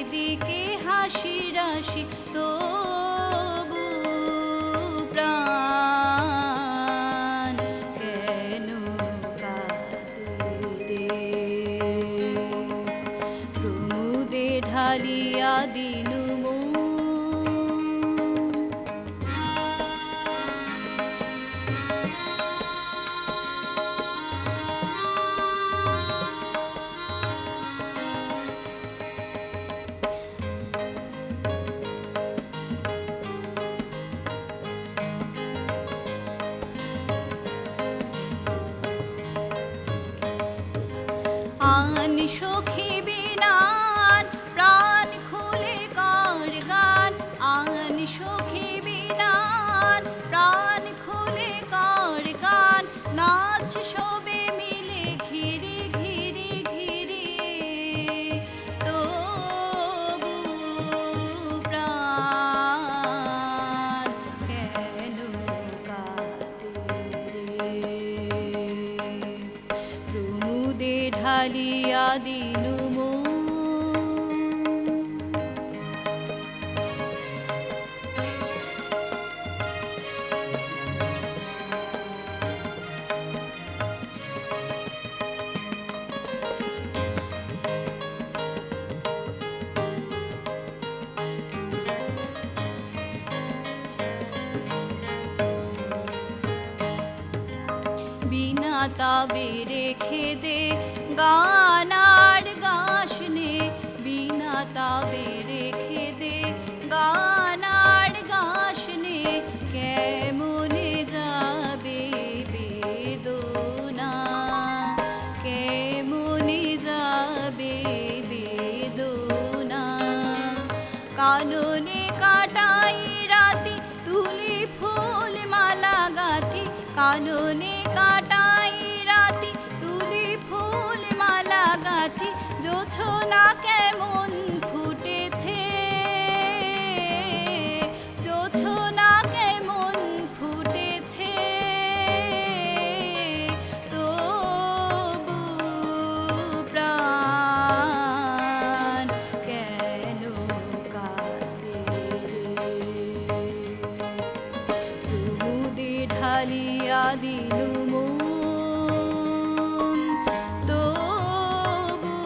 চারিদিকে হাসি রাশি তবু প্রাণ কেন কাঁদে রে? প্রমোদে ঢালিয়া দিনু মন। আন সখী বিনান প্রাণ খুলে কার গান, আন সখী বিনান প্রাণ খুলে কার গান, নাচ সবে মিলে ঘিরে ঘিরে ঘিরে তবু প্রাণ কেন কাঁদে রে? প্রমোদে ঢালিয়া দিনু মন। বিনা তাবে রেখে দে গান আর গাসনে, বিনা তাবে রেখে দে গান আর গাসনে, কেমনে যাবে বেদনা, কেমনে যাবে বেদনা। কাননে কাটাই রাতি তুলি ফুল মালা গাথি, কাননে কাটাই রাতি তুলি ফুল মালা গাথি, জোছনা কেমন ফুটেছে, জোছনা কেমন ফুটেছে তবু প্রাণ কেন কাঁদে রে? প্রমোদে ঢালিয়া দিনু মন, তবু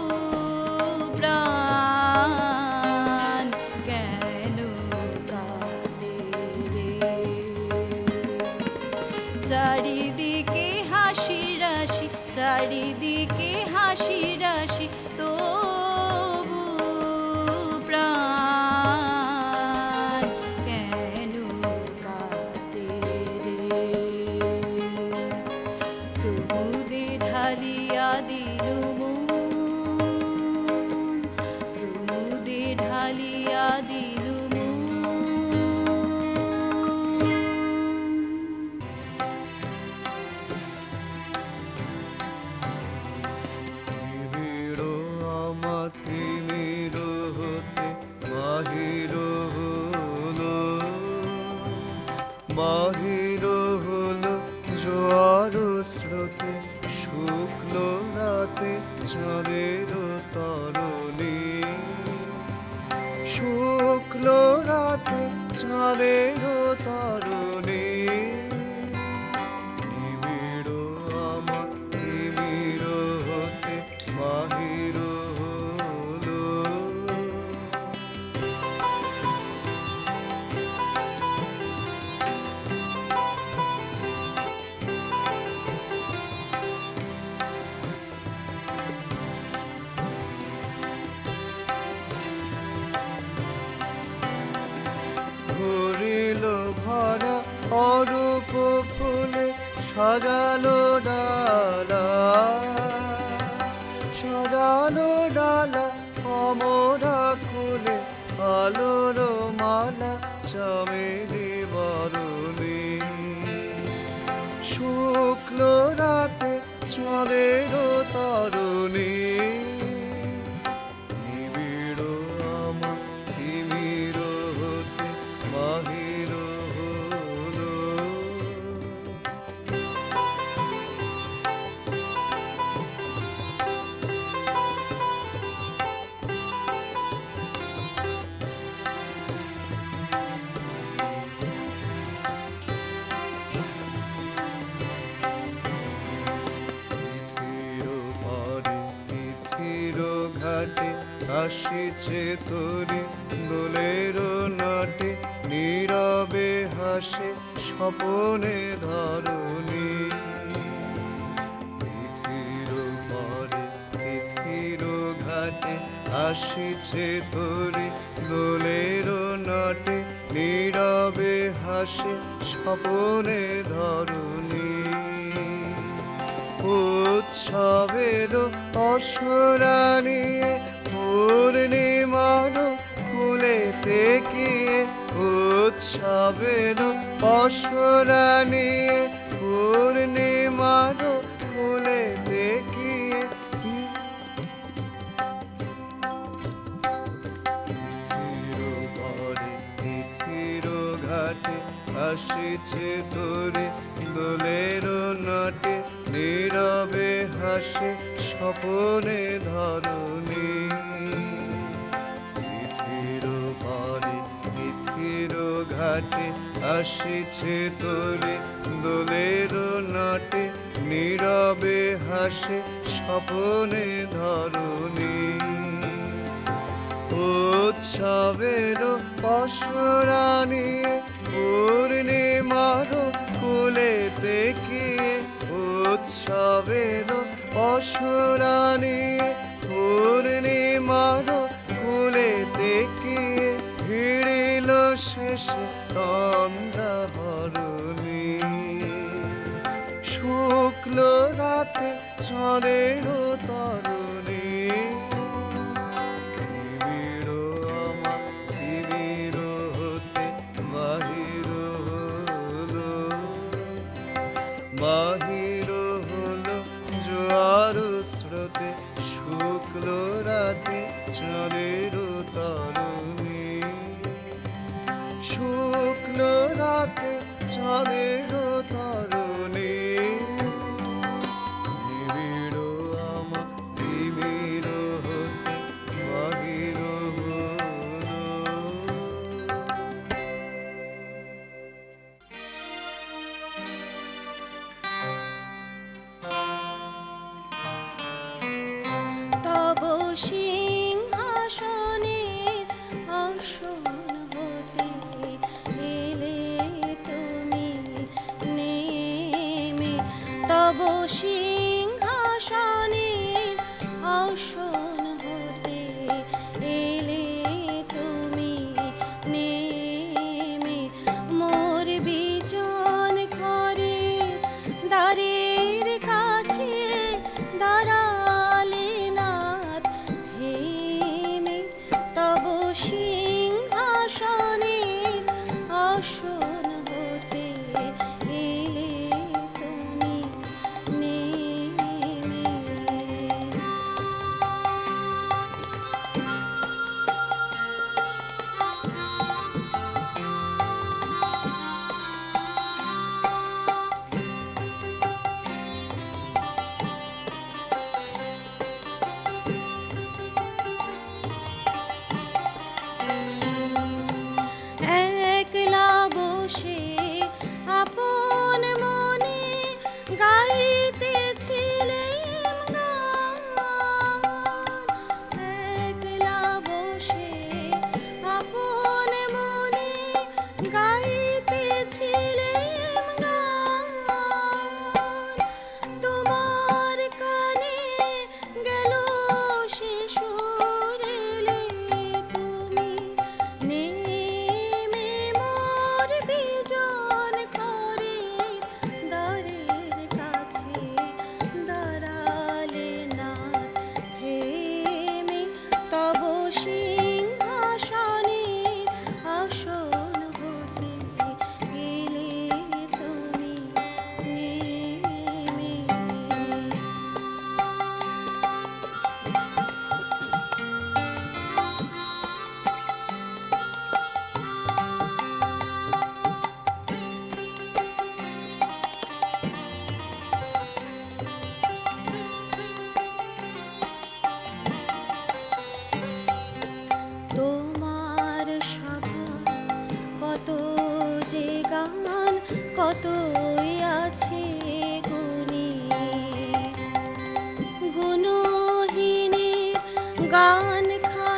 প্রাণ কেন কাঁদে রে? চারিদিকে হাসি রাশি, চারিদিকে হাসি রাশি তবু প্রাণ কেন কাঁদে রে? প্রমোদে ঢালিয়া দিনু মন, প্রমোদে ঢালিয়া দিনু মন। নিবিড় আমার তিমির হতে বাহির হলো, বাহির হলো জোয়ার স্রোতে, শুক্লো রাতে চাঁদের তরণী, শুক্লো রাতে চাঁদের তরণী। নিবিড় আমার তিমির হতে বাহির হলো, ভরিল ভরা অরূপ ফুলে সাজালো ডালা, সাজালো ডালা অমরা খুলে, আলোর মালা চামেলি বরণী, শুক্লো রাতে চাঁদের তরণী। নিবিড় আমার তিমির হতে বাহির হলো, আসিছে তোরে দোলের নাটে, নীরবে হাসে স্বপনে ধরণী। তিথির পরে তিথির ঘাটে আসিছে তোরে দোলের নাটে, নীরবে হাসে স্বপনে ধরণী। উৎসবের অসরা নিয়ে পূর্ণিমার কুলেতে গিয়ে, উৎসবের অসরা নিয়ে পূর্ণিমার কুলেতে গিয়ে, তিথির পরে তিথির ঘাটে আসিছে তোরে দোলের নাটে, নীরবে হাসে স্বপনে ধরণী। তিথির পরে তিথির ঘাটে আসিছে তোরে দোলের নাটে, নীরবে হাসে স্বপনে ধরণী। উৎসবের অসরা নিয়ে পূর্ণিমার কুলেতে গিয়ে, উৎসবের অসরা নিয়ে পূর্ণিমার কুলেতে গিয়ে, ভিড়িল শেষে তন্দ্রা হরণী। শুক্ল রাতে চাঁদের তরুণী, বাহির হলো জোয়ার স্রোতে, শুক্ল রাতে চাঁদের তরুণী। শুক্ল রাতে চাঁদের তরুণী, নিবিড় আমার তিমির হতে বাহির হলো। তব সিংহাসনের আসন হতে এলে তুমি নেমে, তব সিংহাসনের আসন হতে এলে তুমি নেমে, মোর বিজন ঘরে দ্বারের কাছে দাঁড়ালে নাথ থেমে, তব সিংহাসনের আসন হতে এলে তুমি নেমে। একলা বসে আপন মনে গাইতেছিলেম গান, একলা বসে আপন মনে গাইতেছিলেম গান, তোমার কানে গেল সে সুর, এলে তুমি নেমে, মোর বিজন ঘরে দ্বারের কাছে দাঁড়ালে নাথ থেমে, তব সিংহাসনের আসন হতে এলে তুমি নেমে। তোমার সভা কত যে গান, কতই আছে গুণী, গুণহীনের গান খা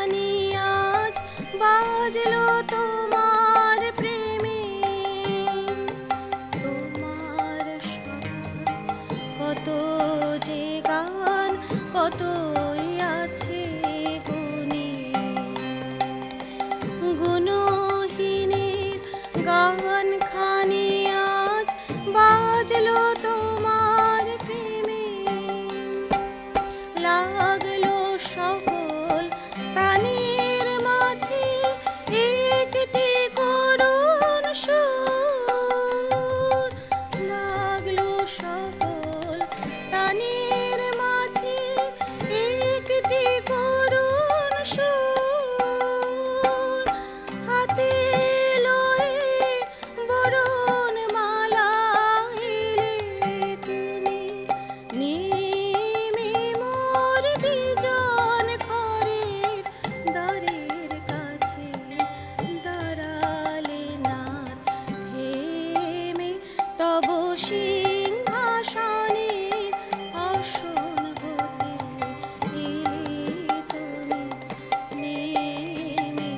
বাজলো তোমার প্রেমে তোমার স্বভাব কত যে গান কতই আছে গুণে গুণহীনের গান খানি আজ বাজলো তোমার প্রেমে লাগলো সকল তানের মাঝে একটি করুণ সুর লাগলো সকল তানের মাঝে একটি করুণ সুর হাতে লয়ে বরণ মালা এলে তুমি নেমে মোর বিজন ঘরের দ্বারের কাছে দাঁড়ালে নাথ থেমে তব সিংহাসনের আসন হতে এলে তুমি নেমে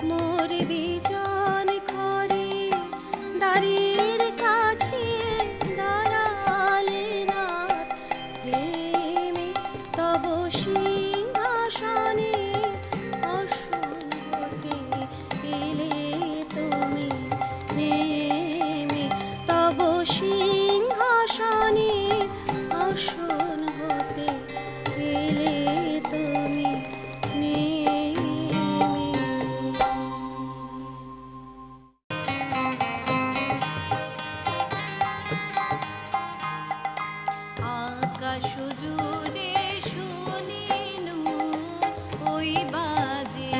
মোর বিজন ঘরের দ্বারের কাছে দাঁড়ালে নাথ থেমে তব সিংহাসনে আসন হতে এলে তুমি নেমে তব সিংহাসনে আসন হতে এলে তুমি নেমে আকাশ জুড়ে শুনিনু ওই বাজে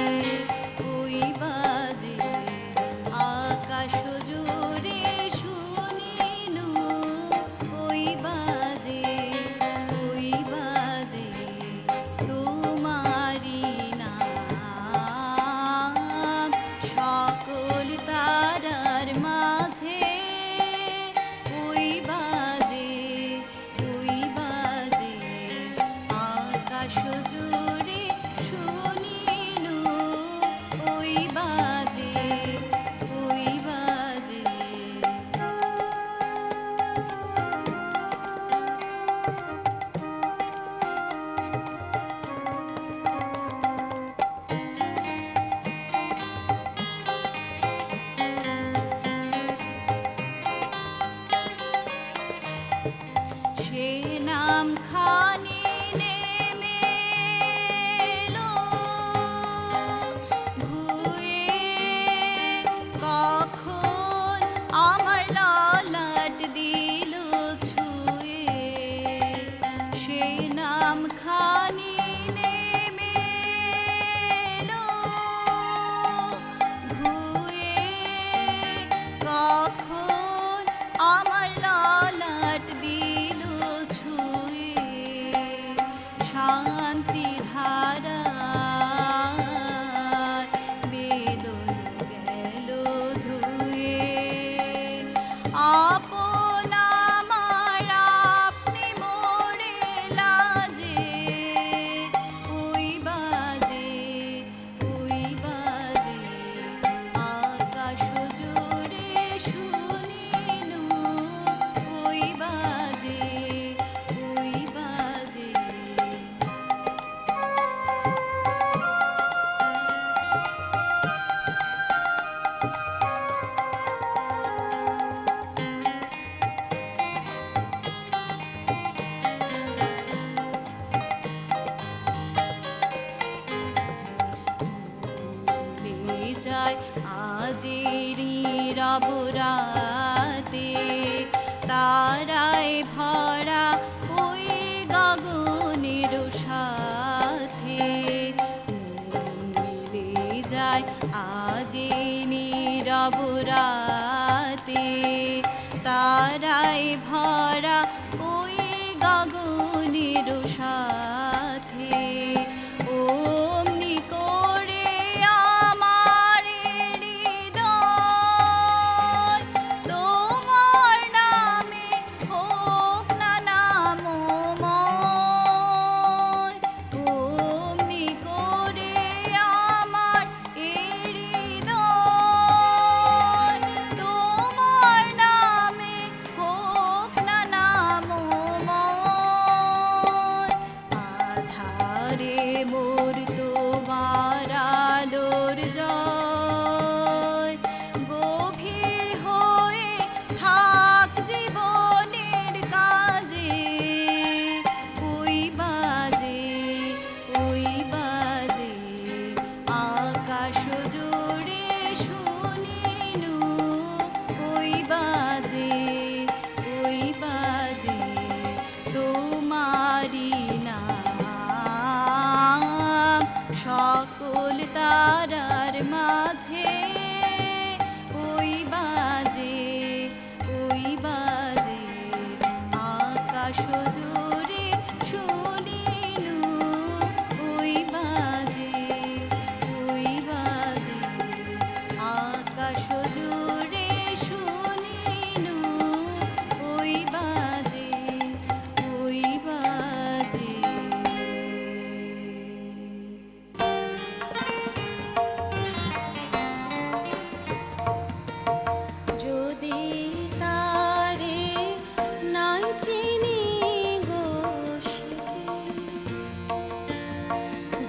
আকাশ জুড়ে শুনিনু ওই বাজে তোমারি নাম সকল তারার মাঝে ওই বাজে আকাশ জুড়ে শুনিনু ওই বাজে সে নাম খানি নেমে এলো ভুয়ে কখন আমার ললাট দিল ছুঁয়ে সে নাম খানি নেমে এলো ভুয়ে কখন আমার ললাট দিল ছুঁয়ে শান্তি ধারা বেদন গেল ধুয়ে আপন আমার আপনি মোরে লাজে ওই বাজে আকাশ জুড়ে শুনিনু ওই বাজে যায় আজেরি রব রাতে তারায় ভরা ওই গগনের সাথে মিলে যায় আজে নীরব রাতে তারায় ভরা ওই গগনের সাথে অমনি করে আমার হৃদয় তোমার নামে হোক না নামময় অমনি করে আমার হৃদয় তারার মাঝে ওই বাজে আকাশ জুড়ে শুনিনু ওই বাজে আকাশ জুড়ে শুনিনু ওই বাজে যদি তারে নাই চিনি গো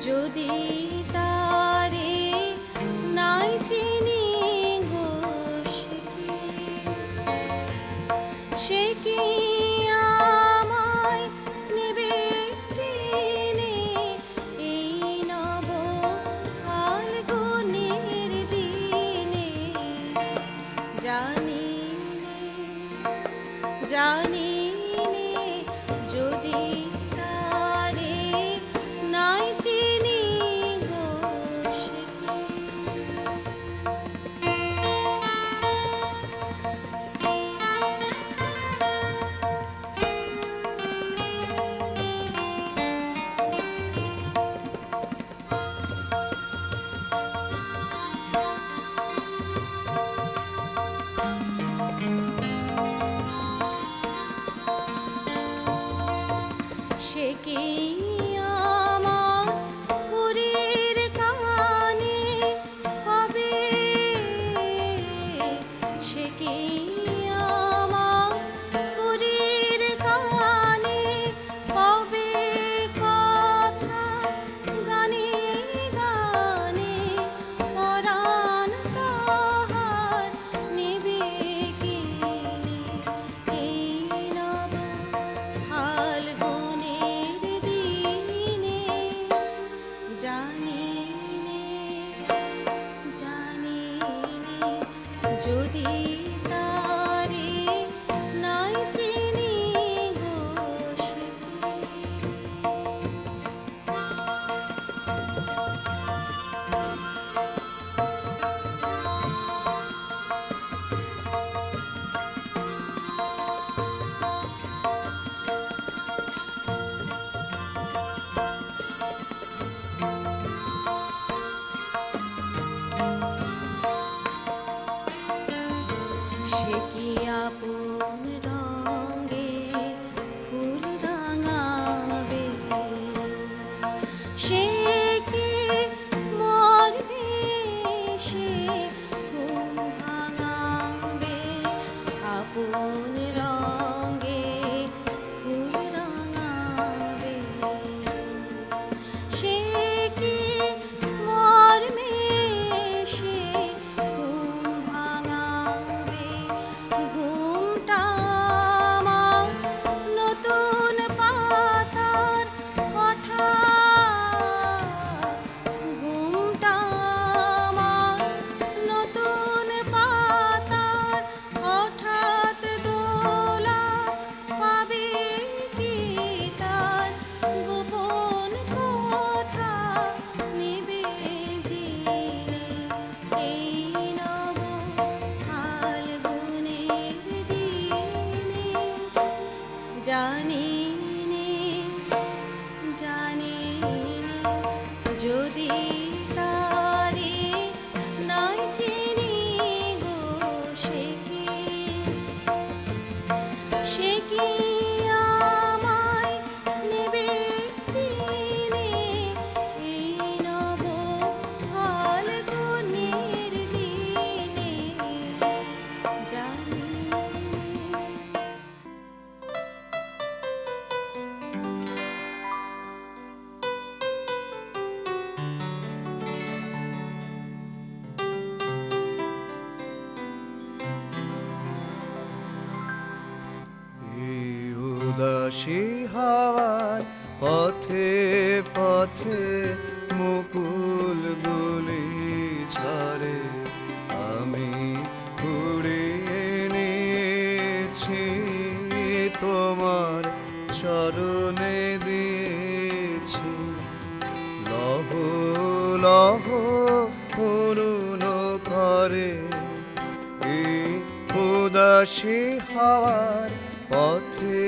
যদি তারে নাই চিনি গো সে কি আমায় নেবে চিনে এই নব ফাল্গুনের দিনে জানি নে যদি তারে নাই চিনি গো সে কি আমার কুড়ির কানে কবে সে কি আমার কুড়ির কানে কবে কথা গানে গানে পরাণ তাহার নেবে গেলে এই নব ফাল্গুনের দিনে জানি নে যদি তারে নাই চিনি গো সে কি আপন রঙে ফুল রাঙাবে সে কি মরবে সে ঘুম ভাঙাবে আপন রঙে ফুল রাঙাবে সে কি মরবে সে ঘুম ভাঙাবে ঘুমটা আমার নতুন পাতার ওঠা ঘুমটা আমার নতুন পাতার হঠাৎ দোলা পাবে কি তার গোপন কথা নেবে জেনে এই নব ফাল্গুনের দিনে জানি নে যদি তারে নাই চিনি গো সে কি আমায় নেবে চিনে এই নব ফাল্গুনের দিনে জানি এই উদাসী হাওয়ায় পথে পথে মুকুল গুলি ঝরে আমি উড়িয়ে নিয়েছি তোমার চরণে দিয়েছি লহ লহ উদাসী হাওয়ার পথে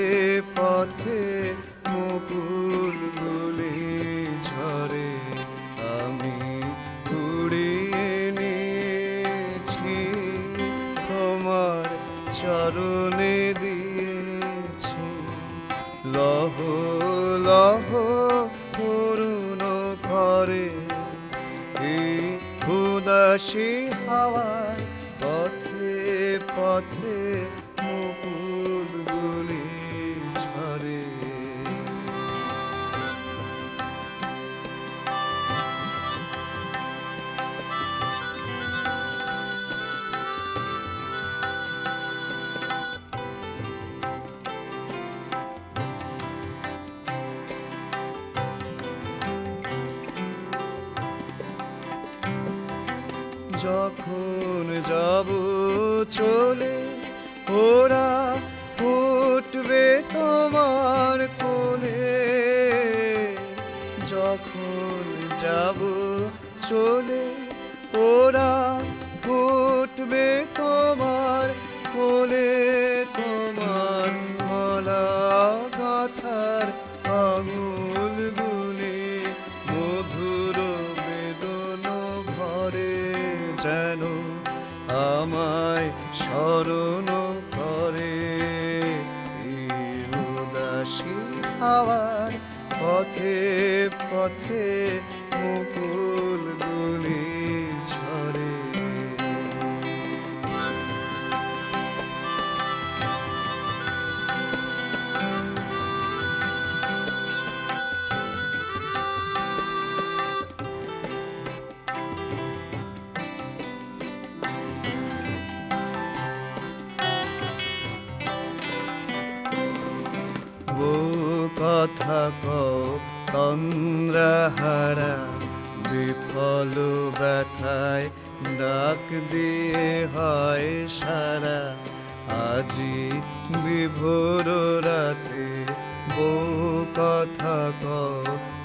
পথে মুকুলগুলি ঝরে আমি কুড়িয়ে নিয়েছি তোমার চরণে দিয়েছি লহ লহ পূর্ণ করে এই উদাসী হাওয়ার পথে পথে মুকুলগুলি ঝরে যখন যাব চলে ওরা ফুটবে তোমার কোলে যখন যাব চলে ওরা ফুটবে তোমার কোলে তোমার মালা গাথার আঙুলগুলি মধুর বেদন ভরে যেন আমায় স্মরণ করে এই উদাসী হাওয়ার পথে পথে মুকুলগুলি ঝরে ও কথা কও তন্দ্রাহারা বিফল ব্যথায় ডাক দিয়ে হয় সারা আজি বিভোর রাতে বউ কথা কও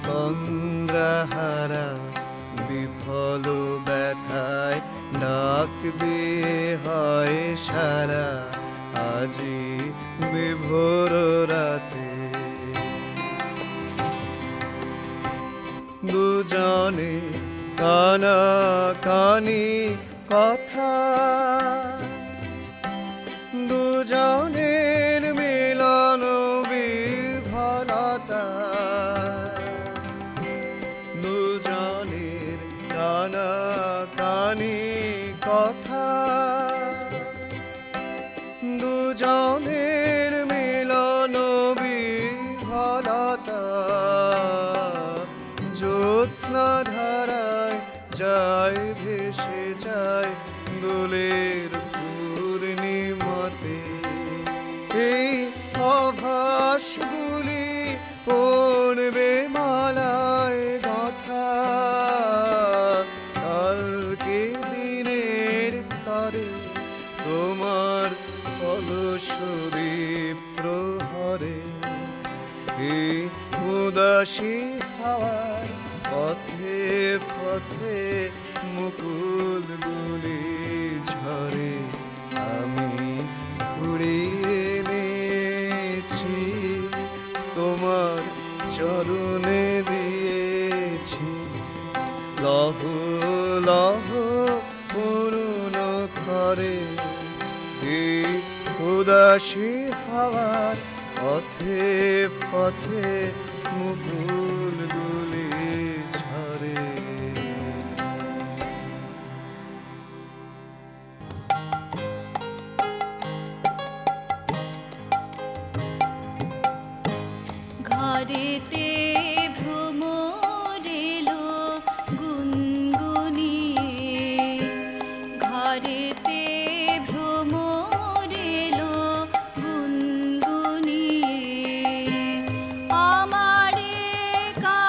তন্দ্রাহারা বিফল ব্যথায় ডাক দিয়ে হয় সারা আজি বিভোর রাতে দুজনে কানা কানি কথা দুজনের মিলন বিফলতা দুজনের কানা কানি কথা দুজনের মিলন বিফলতা জ্যোৎস্না ধারায় যায় ভেসে যায় দোলের পূর্ণিমাতে এই অভাসগুলি পড়বে মালায় গাথা কালকে দিনের তরে তোমার অলসদীপ প্রহরে এই উদাসী হাওয়ার পথে পথে মুকুলগুলি ঝরে আমি কুড়িয়ে এনেছি তোমার চরণে দিয়েছি লহ লহ পূর্ণ করে এই উদাসী হাওয়ার পথে পথে মুকুলগুলি ঝরে ঘরেতে ভ্রমর এলো গুনগুনিয়ে ঘরেতে ভ্রমর এলো গুনগুনিয়ে আমারে কা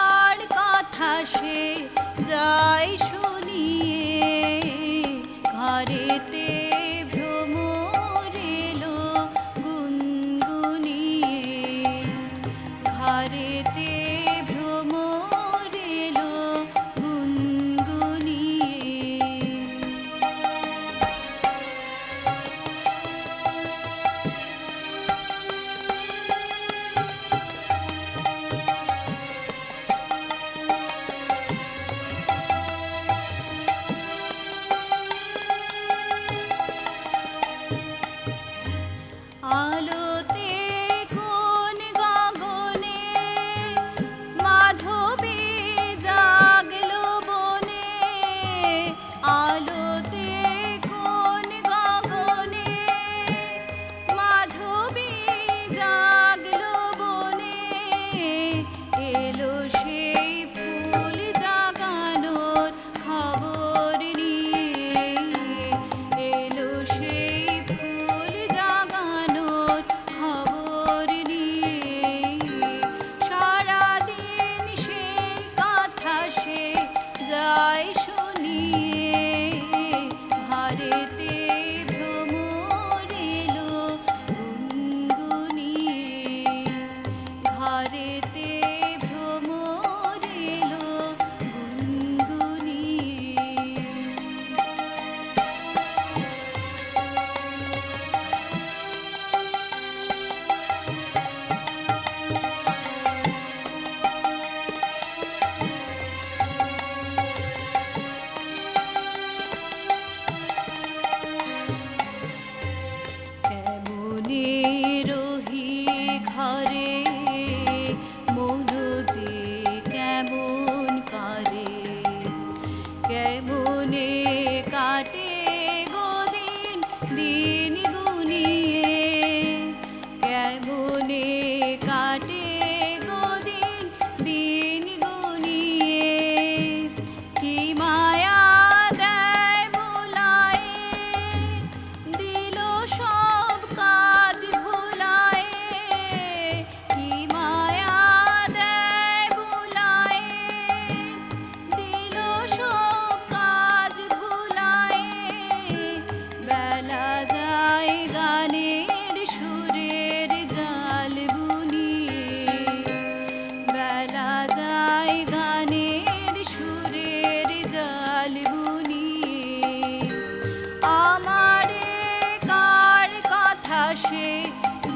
আকাশে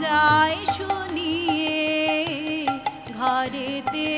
যায় শুনিয়ে ঘরেতে